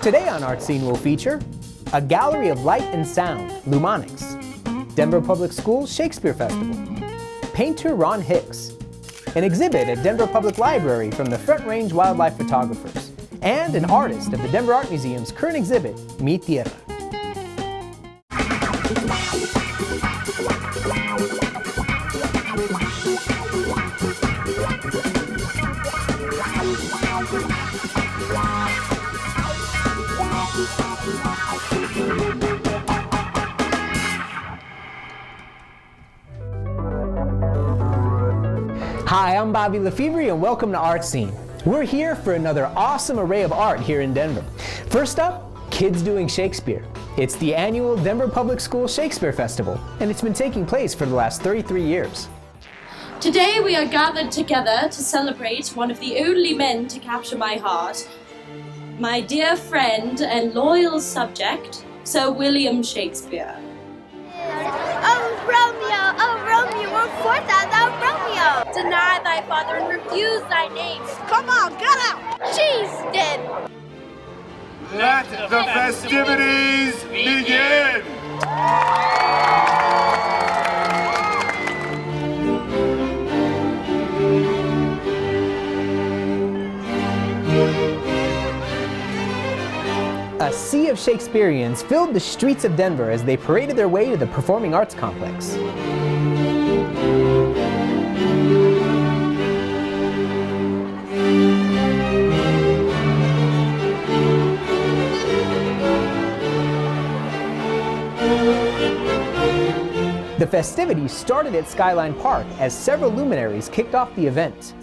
Today on Art Scene we'll feature a gallery of light and sound, Lumonics, Denver Public Schools Shakespeare Festival, painter Ron Hicks, an exhibit at Denver Public Library from the Front Range Wildlife Photographers, and an artist of the Denver Art Museum's current exhibit, Mi Tierra. Hi, I'm Bobby Lefevre and welcome to Art Scene. We're here for another awesome array of art here in Denver. First up, Kids Doing Shakespeare. It's the annual Denver Public Schools Shakespeare Festival, and it's been taking place for the last 33 years. Today we are gathered together to celebrate one of the only men to capture my heart, my dear friend and loyal subject, Sir William Shakespeare. Oh Romeo, what forth art thou, Romeo? Deny thy father and refuse thy name. Come on, get out! She's dead. Let the festivities begin! A sea of Shakespeareans filled the streets of Denver as they paraded their way to the Performing Arts Complex. The festivities started at Skyline Park as several luminaries kicked off the event.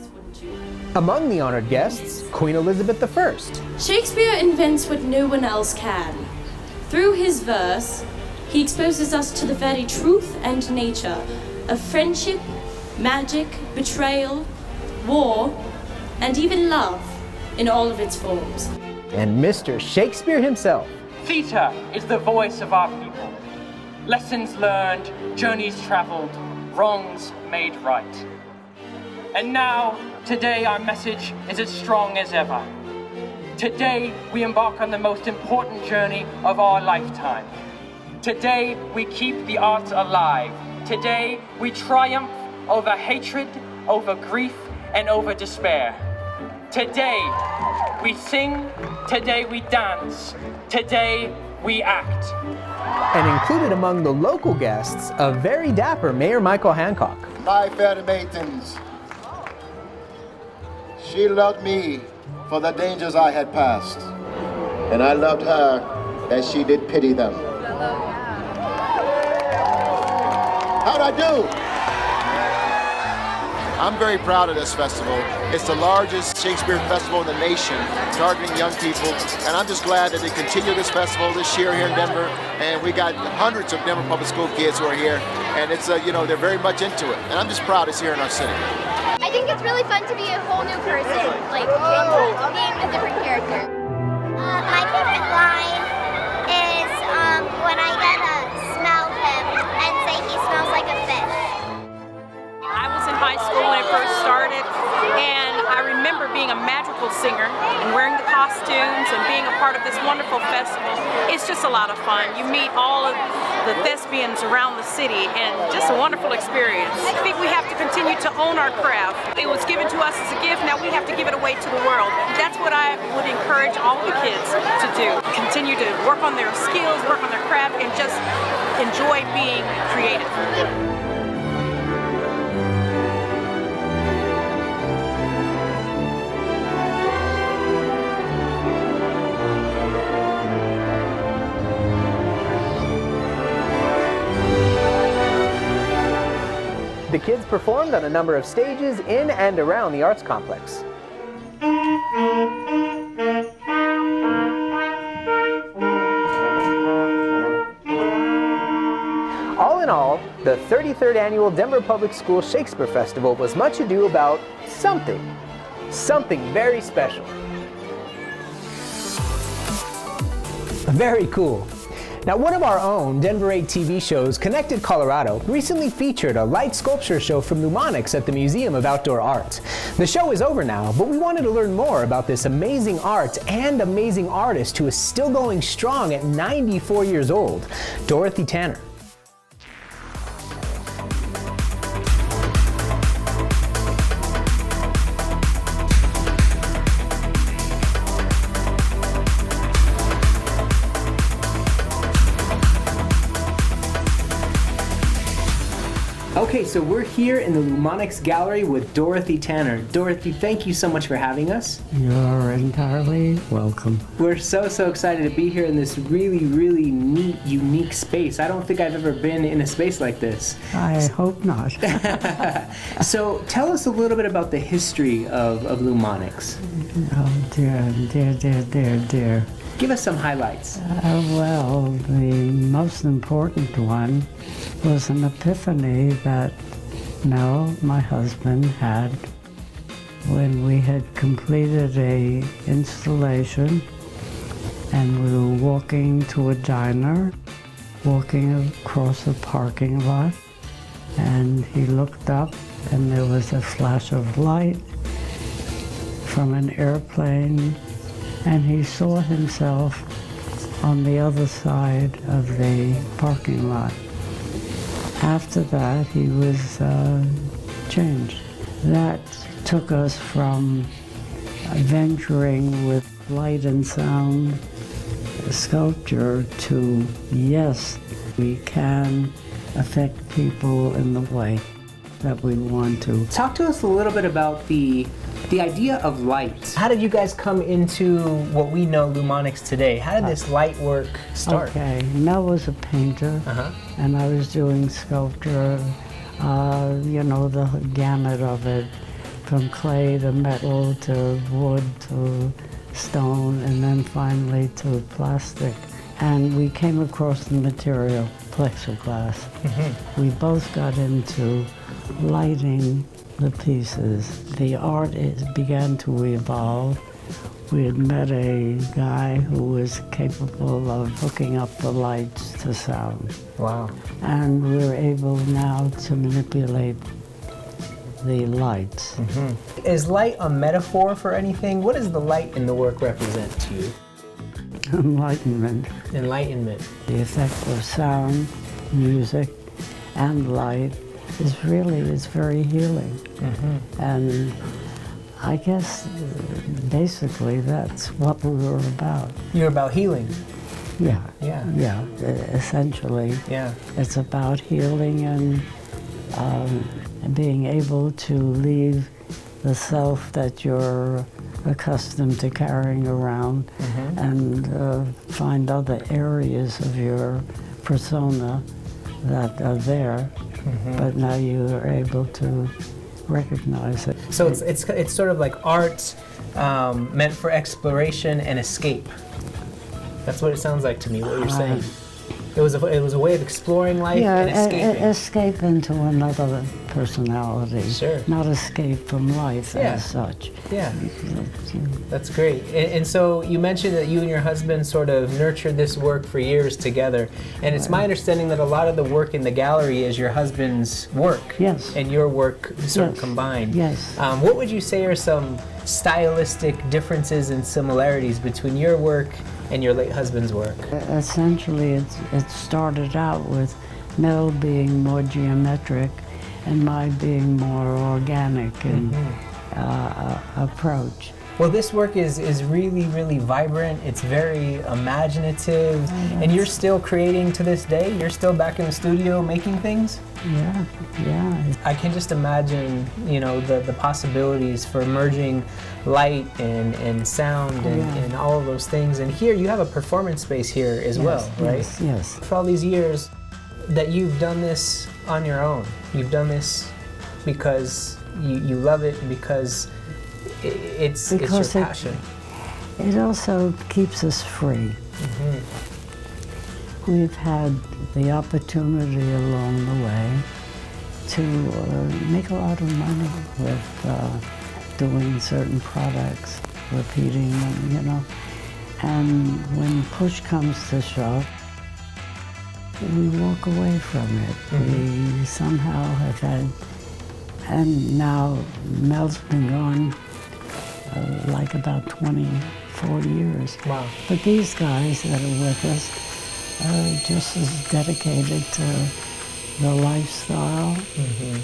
Among the honored guests, Queen Elizabeth I. Shakespeare invents what no one else can. Through his verse, he exposes us to the very truth and nature of friendship, magic, betrayal, war, and even love in all of its forms. And Mr. Shakespeare himself. Theatre is the voice of our people. Lessons learned, journeys traveled, wrongs made right. And now, today our message is as strong as ever. Today we embark on the most important journey of our lifetime. Today we keep the arts alive. Today we triumph over hatred, over grief, and over despair. Today we sing, today we dance, today we act. And included among the local guests, a very dapper Mayor Michael Hancock. My fair maidens, she loved me for the dangers I had passed, and I loved her as she did pity them. How'd I do? I'm very proud of this festival. It's the largest Shakespeare festival in the nation, targeting young people, and I'm just glad that they continue this festival this year here in Denver, and we got hundreds of Denver Public School kids who are here, and it's, they're very much into it, and I'm just proud it's here in our city. I think it's really fun to be a whole new person, like being a different character. My favorite line is when I get to smell him and say he smells like a fish. I was in high school when it first started, and I remember being a magical singer and wearing the costumes and being a part of this wonderful festival. It's just a lot of fun. You meet all of the thespians around the city, and just a wonderful experience. I think we have to continue to own our craft. It was given to us as a gift, now we have to give it away to the world. That's what I would encourage all the kids to do. Continue to work on their skills, work on their craft, and just enjoy being creative. The kids performed on a number of stages in and around the arts complex. All in all, the 33rd annual Denver Public Schools Shakespeare Festival was much ado about something very special. Very cool. Now, one of our own Denver 8 TV shows, Connected Colorado, recently featured a light sculpture show from Lumonics at the Museum of Outdoor Art. The show is over now, but we wanted to learn more about this amazing art and amazing artist who is still going strong at 94 years old, Dorothy Tanner. Okay, so we're here in the Lumonics Gallery with Dorothy Tanner. Dorothy, thank you so much for having us. You're entirely welcome. We're so excited to be here in this really neat, unique space. I don't think I've ever been in a space like this. I hope not. So tell us a little bit about the history of Lumonics. Oh dear. Give us some highlights. Well, the most important one was an epiphany that Mel, my husband, had when we had completed a installation and we were walking to a diner, walking across a parking lot, and he looked up and there was a flash of light from an airplane, and he saw himself on the other side of the parking lot. After that, he was changed. That took us from venturing with light and sound sculpture to, yes, we can affect people in the way that we want to. Talk to us a little bit about the idea of light. How did you guys come into what we know Lumonics today? How did this light work start? Okay, Mel was a painter, and I was doing sculpture, you know, the gamut of it, from clay to metal to wood to stone, and then finally to plastic. And we came across the material, plexiglass. We both got into lighting the pieces. The art began to evolve. We had met a guy who was capable of hooking up the lights to sound. Wow. And we were able now to manipulate the lights. Is light a metaphor for anything? What does the light in the work represent to you? Enlightenment. Enlightenment. The effect of sound, music, and light is very healing. And I guess basically that's what we were about. You're about healing. Yeah. Yeah. Essentially. Yeah. It's about healing and being able to leave the self that you're accustomed to carrying around and find other areas of your persona that are there, but now you are able to recognize it. So it's sort of like art meant for exploration and escape. That's what it sounds like to me, what you're saying. It was a way of exploring life and escaping. Escape into another personality. Sure. Not escape from life as such. Yeah. That's great. And so you mentioned that you and your husband sort of nurtured this work for years together. And it's my understanding that a lot of the work in the gallery is your husband's work. Yes. And your work sort of combined. Yes. What would you say are some stylistic differences and similarities between your work and your late husband's work? Essentially, it started out with Mel being more geometric and my being more organic in approach. Well, this work is really vibrant. It's very imaginative. And you're still creating to this day? You're still back in the studio making things? Yeah. I can just imagine, you know, the possibilities for merging light and sound and all of those things. And here you have a performance space here as well, right? Yes. For all these years that you've done this on your own, you've done this because you love it, because it's your passion. It also keeps us free. We've had the opportunity along the way to make a lot of money with doing certain products, repeating them, you know. And when push comes to shove, we walk away from it. We somehow have had, and now Mel's been gone like about 24 years. Wow. But these guys that are with us are just as dedicated to the lifestyle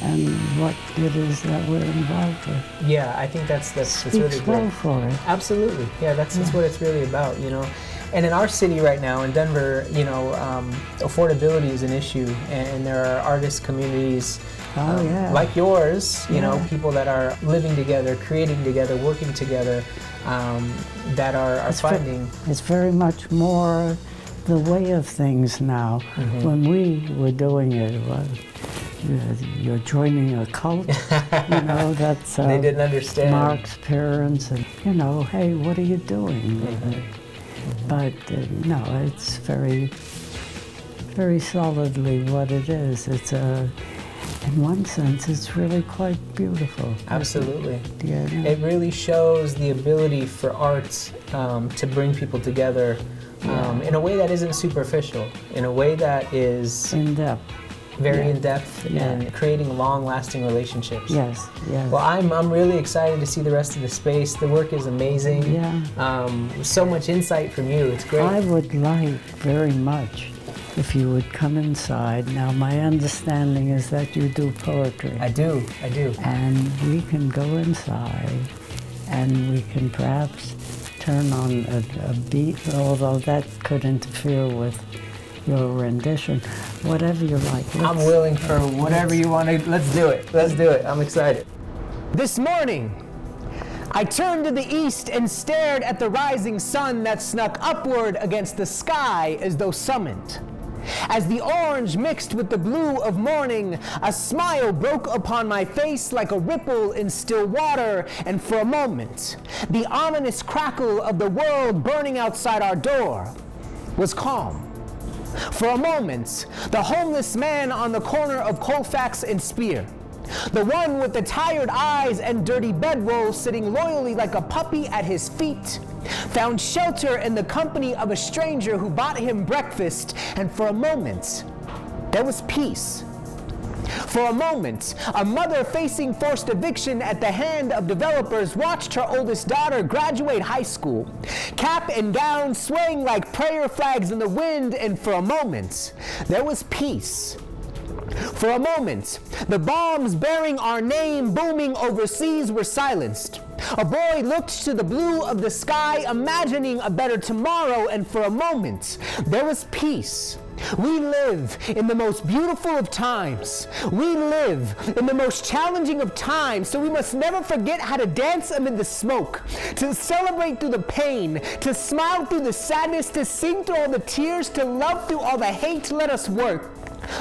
and what it is that we're involved with. Yeah, I think that's really Speaks great. well for it. Absolutely. Yeah, that's what it's really about, you know. And in our city right now, in Denver, you know, affordability is an issue, and there are artist communities like yours, you know, people that are living together, creating together, working together, that are finding. It's very much more the way of things now. When we were doing it, well, you're joining a cult, you know, that's they didn't understand. Mark's parents, and, you know, hey, what are you doing with it? But no, it's very, very solidly what it is. It's in one sense, it's really quite beautiful. Absolutely. Yeah, It really shows the ability for art to bring people together in a way that isn't superficial, in a way that is in depth. Very in depth and creating long-lasting relationships. Yes, yes. Well, I'm really excited to see the rest of the space. The work is amazing. So much insight from you. It's great. I would like very much if you would come inside. Now, my understanding is that you do poetry. I do. And we can go inside and we can perhaps turn on a beat, although that could interfere with your rendition. Whatever you like. I'm willing for whatever you want to. Let's do it. Let's do it. I'm excited. This morning, I turned to the east and stared at the rising sun that snuck upward against the sky as though summoned. As the orange mixed with the blue of morning, a smile broke upon my face like a ripple in still water, and for a moment, the ominous crackle of the world burning outside our door was calm. For a moment, the homeless man on the corner of Colfax and Spear, the one with the tired eyes and dirty bedroll sitting loyally like a puppy at his feet, found shelter in the company of a stranger who bought him breakfast, and for a moment, there was peace. For a moment, a mother facing forced eviction at the hand of developers watched her oldest daughter graduate high school, cap and gown swaying like prayer flags in the wind, and for a moment, there was peace. For a moment, the bombs bearing our name booming overseas were silenced. A boy looked to the blue of the sky, imagining a better tomorrow, and for a moment, there was peace. We live in the most beautiful of times. We live in the most challenging of times, so we must never forget how to dance amid the smoke, to celebrate through the pain, to smile through the sadness, to sing through all the tears, to love through all the hate. Let us work.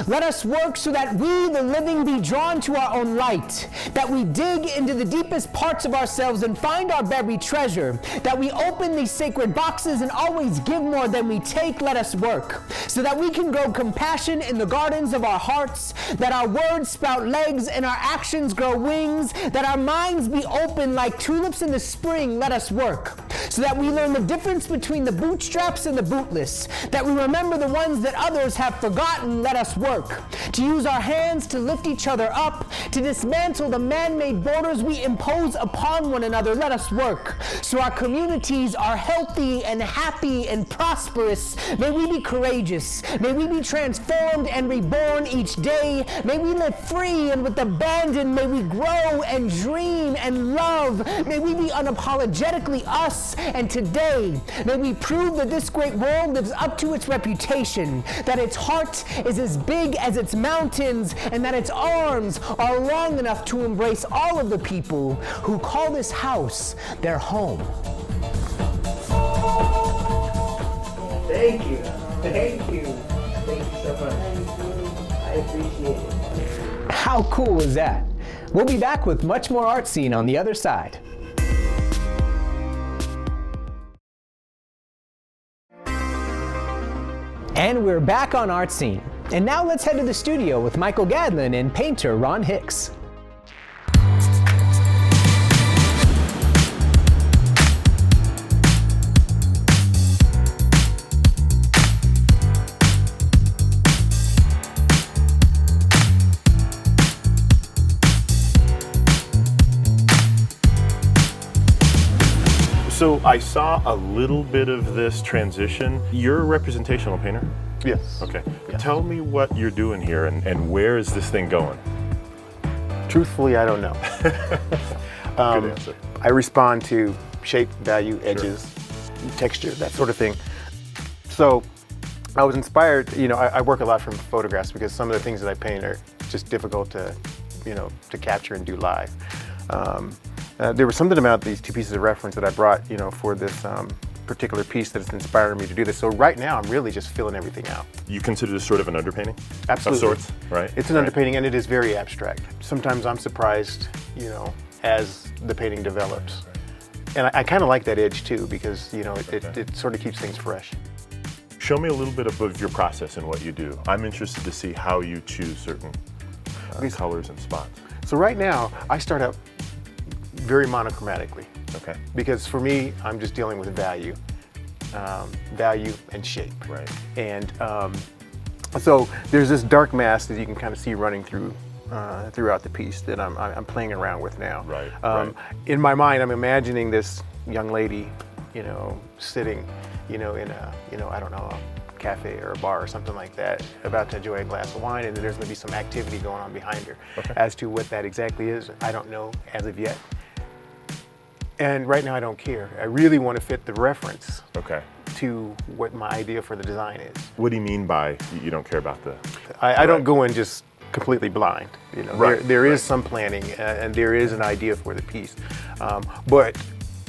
Let us work so that we, the living, be drawn to our own light, that we dig into the deepest parts of ourselves and find our buried treasure, that we open these sacred boxes and always give more than we take. Let us work so that we can grow compassion in the gardens of our hearts, that our words sprout legs and our actions grow wings, that our minds be open like tulips in the spring. Let us work so that we learn the difference between the bootstraps and the bootless, that we remember the ones that others have forgotten. Let us work to use our hands to lift each other up, to dismantle the man-made borders we impose upon one another. Let us work so our communities are healthy and happy and prosperous. May we be courageous. May we be transformed and reborn each day. May we live free and with abandon. May we grow and dream and love. May we be unapologetically us. And today, may we prove that this great world lives up to its reputation, that its heart is as big as its mountains, and that its arms are long enough to embrace all of the people who call this house their home. Thank you. Thank you. Thank you so much. I appreciate it. How cool is that? We'll be back with much more Art Scene on the other side. And we're back on Art Scene. And now let's head to the studio with Michael Gadlin and painter Ron Hicks. So I saw a little bit of this transition. You're a representational painter? Yes. Okay. Tell me what you're doing here and where is this thing going? Truthfully, I don't know. Good answer. I respond to shape, value, edges, texture, that sort of thing. So I was inspired, I work a lot from photographs because some of the things that I paint are just difficult to, to capture and do live. There was something about these two pieces of reference that I brought, for this particular piece that's inspired me to do this. So right now, I'm really just filling everything out. You consider this sort of an underpainting? Absolutely. Of sorts, right? It's an underpainting, and it is very abstract. Sometimes I'm surprised, as the painting develops. And I kind of like that edge too, because, it sort of keeps things fresh. Show me a little bit of your process and what you do. I'm interested to see how you choose certain colors and spots. So right now, I start out very monochromatically. Okay. Because for me, I'm just dealing with value and shape. Right. And so there's this dark mass that you can kind of see running through throughout the piece that I'm playing around with now. Right. In my mind, I'm imagining this young lady, sitting, in a, I don't know, a cafe or a bar or something like that, about to enjoy a glass of wine, and then there's going to be some activity going on behind her. Okay. As to what that exactly is, I don't know as of yet. And right now I don't care. I really want to fit the reference to what my idea for the design is. What do you mean by you don't care about the... I don't go in just completely blind. Right. There is some planning and there is an idea for the piece. But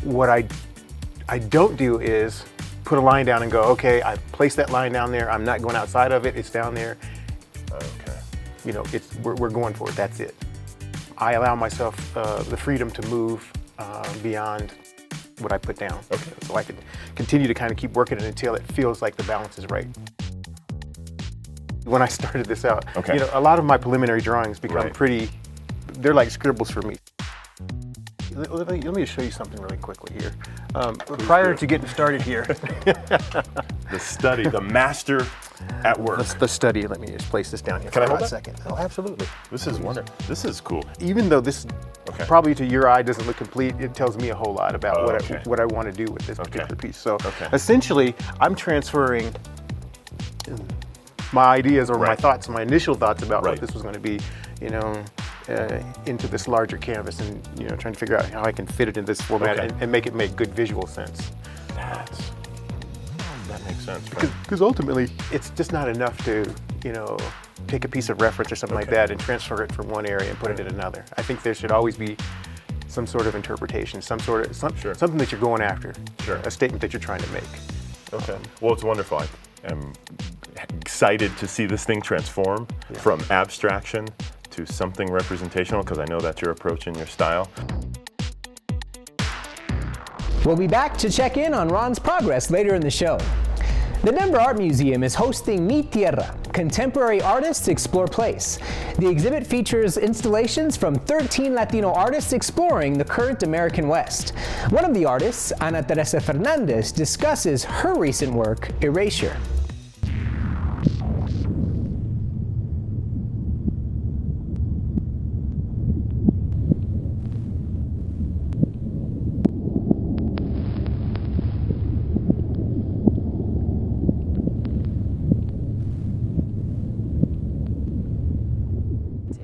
what I don't do is put a line down and go, okay, I placed that line down there. I'm not going outside of it. It's down there. Okay. We're going for it. That's it. I allow myself the freedom to move beyond what I put down. Okay. So I can continue to kind of keep working it until it feels like the balance is right. When I started this out, a lot of my preliminary drawings become they're like scribbles for me. Let me show you something really quickly here. Prior to getting started here. The study, the master at work. The study, let me just place this down here for a second. Oh, absolutely. This is wonderful. This is cool. Even though this probably to your eye doesn't look complete, it tells me a whole lot about what I want to do with this particular piece. So essentially, I'm transferring my ideas or my thoughts, my initial thoughts about what this was going to be, into this larger canvas, and trying to figure out how I can fit it in this format and make it make good visual sense. That makes sense. Because ultimately, it's just not enough to take a piece of reference or something like that and transfer it from one area and put it in another. I think there should always be some sort of interpretation, something that you're going after, a statement that you're trying to make. Okay. Well, it's wonderful. I'm excited to see this thing transform from abstraction to something representational, because I know that's your approach and your style. We'll be back to check in on Ron's progress later in the show. The Denver Art Museum is hosting Mi Tierra, Contemporary Artists Explore Place. The exhibit features installations from 13 Latino artists exploring the current American West. One of the artists, Ana Teresa Fernandez, discusses her recent work, Erasure.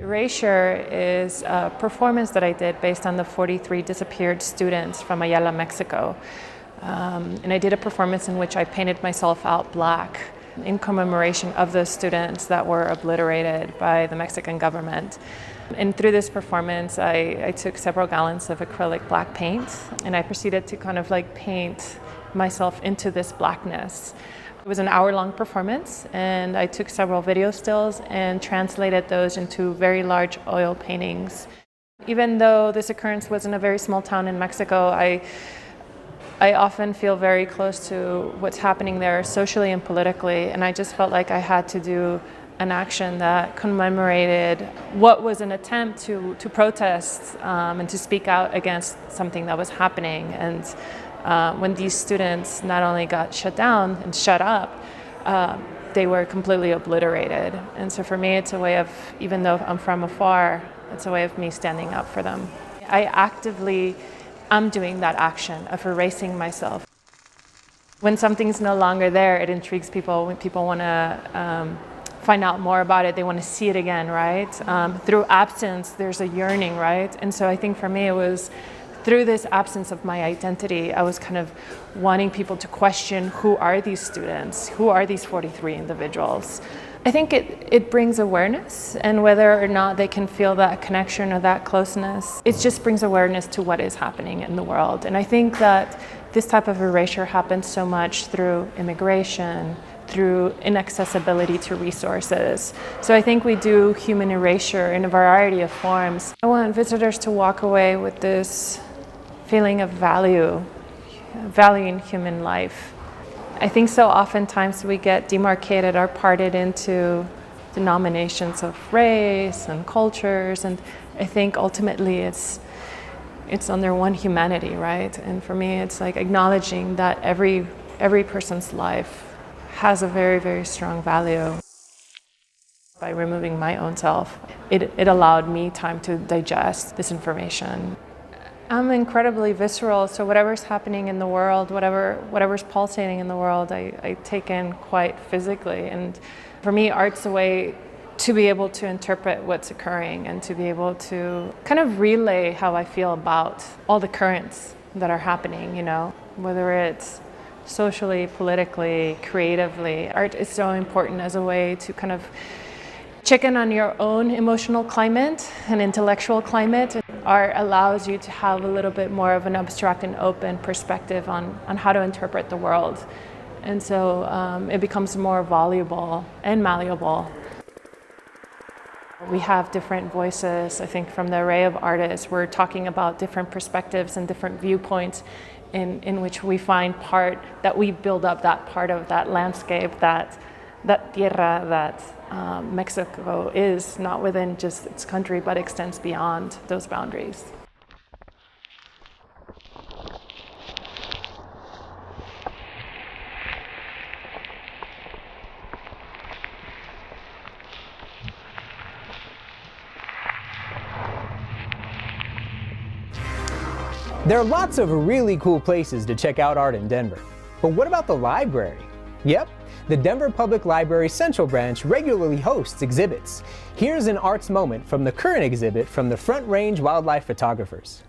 Erasure is a performance that I did based on the 43 disappeared students from Ayala, Mexico. And I did a performance in which I painted myself out black in commemoration of those students that were obliterated by the Mexican government. And through this performance, I took several gallons of acrylic black paint, and I proceeded to kind of like paint myself into this blackness. It was an hour-long performance, and I took several video stills and translated those into very large oil paintings. Even though this occurrence was in a very small town in Mexico, I often feel very close to what's happening there socially and politically, and I just felt like I had to do an action that commemorated what was an attempt to protest and to speak out against something that was happening. And when these students not only got shut down and shut up, they were completely obliterated. And so for me, it's a way of, even though I'm from afar, it's a way of me standing up for them. I actively I'm doing that action of erasing myself. When something's no longer there, it intrigues people. When people want to find out more about it, they want to see it again, right? Through absence, there's a yearning, right? And so I think for me, it was through this absence of my identity, I was kind of wanting people to question, who are these students? Who are these 43 individuals? I think it brings awareness, and whether or not they can feel that connection or that closeness, it just brings awareness to what is happening in the world. And I think that this type of erasure happens so much through immigration, through inaccessibility to resources. So I think we do human erasure in a variety of forms. I want visitors to walk away with this feeling of valuing human life. I think so oftentimes we get demarcated or parted into denominations of race and cultures, and I think ultimately it's under one humanity, right? And for me, it's like acknowledging that every person's life has a very, very strong value. By removing my own self, it allowed me time to digest this information. I'm incredibly visceral, so whatever's happening in the world, whatever's pulsating in the world, I take in quite physically. And for me, art's a way to be able to interpret what's occurring and to be able to kind of relay how I feel about all the currents that are happening, you know, whether it's socially, politically, creatively. Art is so important as a way to kind of check in on your own emotional climate and intellectual climate. Art allows you to have a little bit more of an abstract and open perspective on how to interpret the world. And so it becomes more voluble and malleable. We have different voices, I think, from the array of artists. We're talking about different perspectives and different viewpoints in which we find that we build up that part of that landscape, that tierra that Mexico is, not within just its country, but extends beyond those boundaries. There are lots of really cool places to check out art in Denver. But what about the library? Yep, the Denver Public Library Central Branch regularly hosts exhibits. Here's an arts moment from the current exhibit from the Front Range Wildlife Photographers.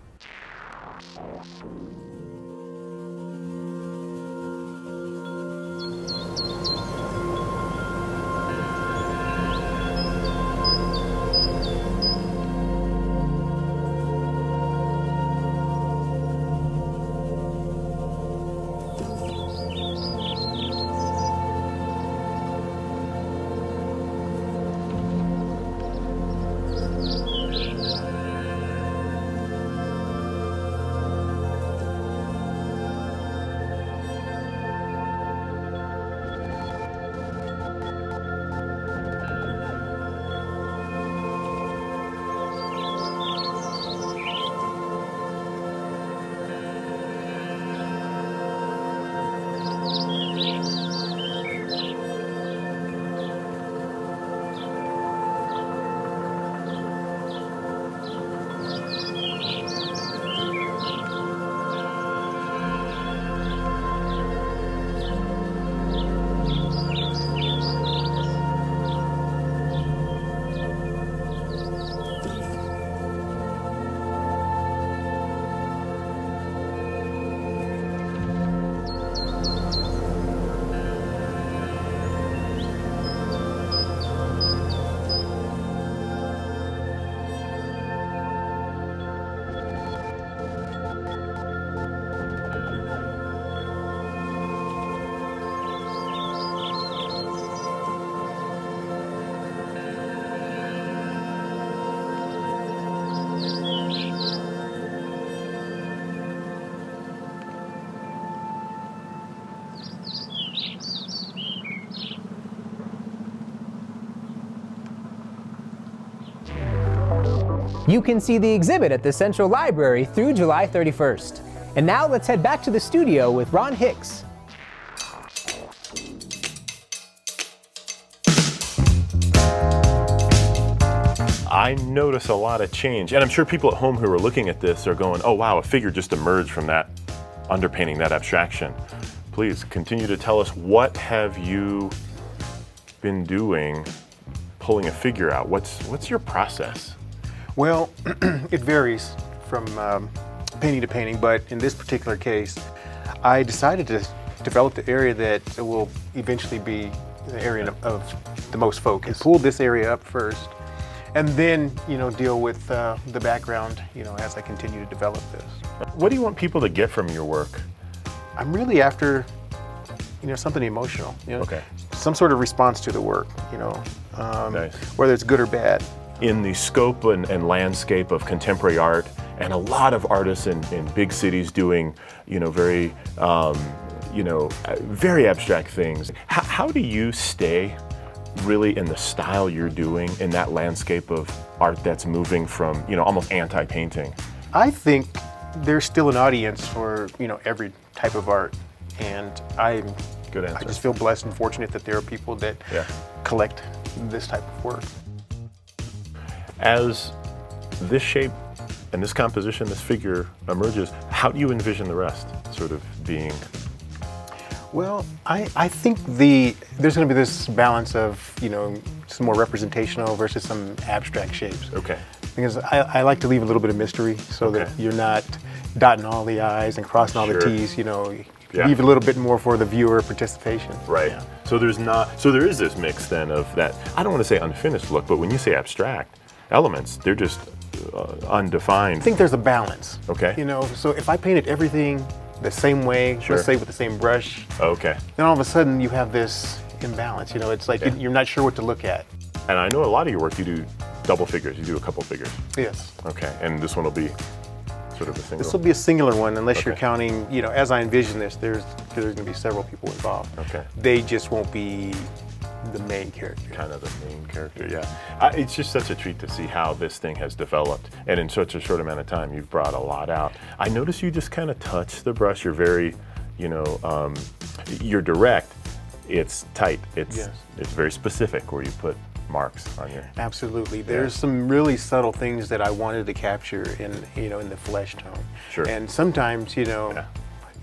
You can see the exhibit at the Central Library through July 31st. And now let's head back to the studio with Ron Hicks. I I notice a lot of change. And I'm sure people at home who are looking at this are going, oh wow, a figure just emerged from that underpainting, that abstraction. Please continue to tell us, what have you been doing pulling a figure out? What's your process? Well, it varies from painting to painting, but in this particular case, I decided to develop the area that will eventually be the area of the most focus. Pull this area up first, and then, you know, deal with the background, you know, as I continue to develop this. What do you want people to get from your work? I'm really after, you know, something emotional, you know, okay. Some sort of response to the work, you know, nice. Whether it's good or bad. In the scope and landscape of contemporary art, and a lot of artists in big cities doing, you know, very, very abstract things. How do you stay really in the style you're doing in that landscape of art that's moving from, you know, almost anti-painting? I think there's still an audience for, you know, every type of art, and I just feel blessed and fortunate that there are people that collect this type of work. As this shape and this composition, this figure emerges, how do you envision the rest sort of being? Well, I think there's going to be this balance of, you know, some more representational versus some abstract shapes. Okay. Because I like to leave a little bit of mystery so that you're not dotting all the I's and crossing all the T's, you know. Leave a little bit more for the viewer participation. Right. Yeah. So there is this mix then of that, I don't want to say unfinished look, but when you say abstract elements, they're just undefined. I think there's a balance. Okay. You know, so if I painted everything the same way, let's say with the same brush, okay, then all of a sudden you have this imbalance. You know, it's like you're not sure what to look at. And I know a lot of your work, you do double figures, you do a couple figures. Yes. Okay, and this one will be sort of a single? This will be a singular one, unless you're counting, you know, as I envision this, there's going to be several people involved. Okay. They just won't be the main character. Kind of the main character, yeah. It's just such a treat to see how this thing has developed, and in such a short amount of time, you've brought a lot out. I notice you just kind of touch the brush. You're very, you know, you're direct. It's tight. It's very specific where you put marks on your. Absolutely. There's some really subtle things that I wanted to capture in, you know, in the flesh tone. Sure. And sometimes, you know.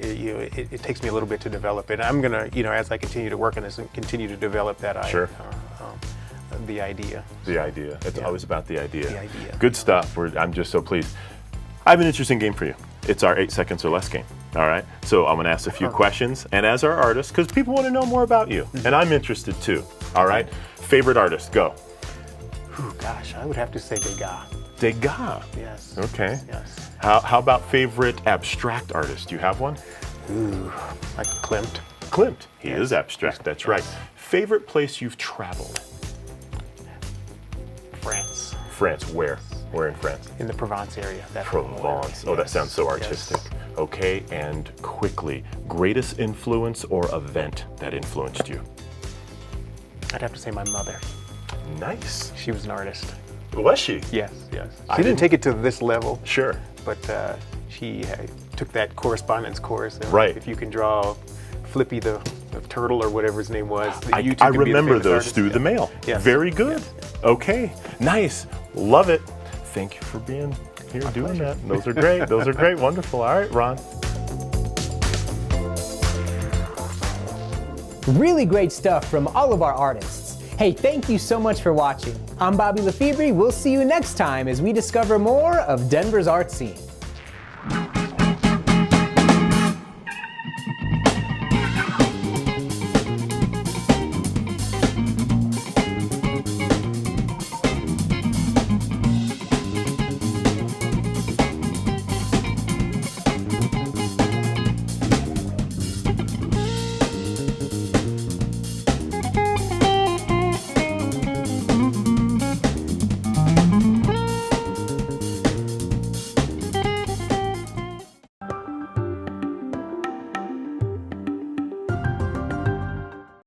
It takes me a little bit to develop it. I'm gonna, you know, as I continue to work on this and continue to develop that the idea. The idea. It's always about the idea. The idea. Good stuff. I'm just so pleased. I have an interesting game for you. It's our 8 seconds or less game. All right. So I'm gonna ask a few questions, and as our artist, because people want to know more about you, and I'm interested too. All right. Favorite artist, go. Oh gosh, I would have to say Degas. Degas. Yes. Okay. Yes. How about favorite abstract artist? Do you have one? Ooh, like Klimt. Klimt. He is abstract. That's right. Favorite place you've traveled? France. France. Where? Where in France? In the Provence area. Provence. Oh, that sounds so artistic. Yes. Okay, and quickly, greatest influence or event that influenced you? I'd have to say my mother. Nice. She was an artist. Was she? Yes, yes. She didn't take it to this level. Sure. But she took that correspondence course. Right. If you can draw Flippy the turtle or whatever his name was. I remember those through the mail. Yes. Very good. Yes. Okay. Nice. Love it. Thank you for being here doing that. Those are great. Those are great. Wonderful. All right, Ron. Really great stuff from all of our artists. Hey, thank you so much for watching. I'm Bobby Lefebvre. We'll see you next time as we discover more of Denver's art scene.